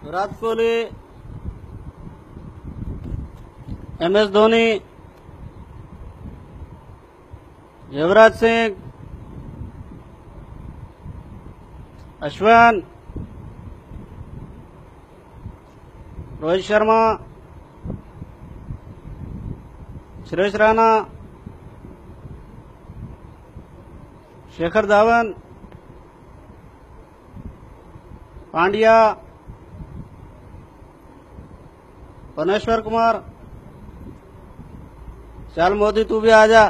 Virat Kohli, MS Dhoni, Yuvraj Singh, Ashwin, Rohit Sharma, Suresh Raina, Shekhar Dhawan, Pandya, Bhuvneshwar Kumar. चल मोदी तू भी आजा।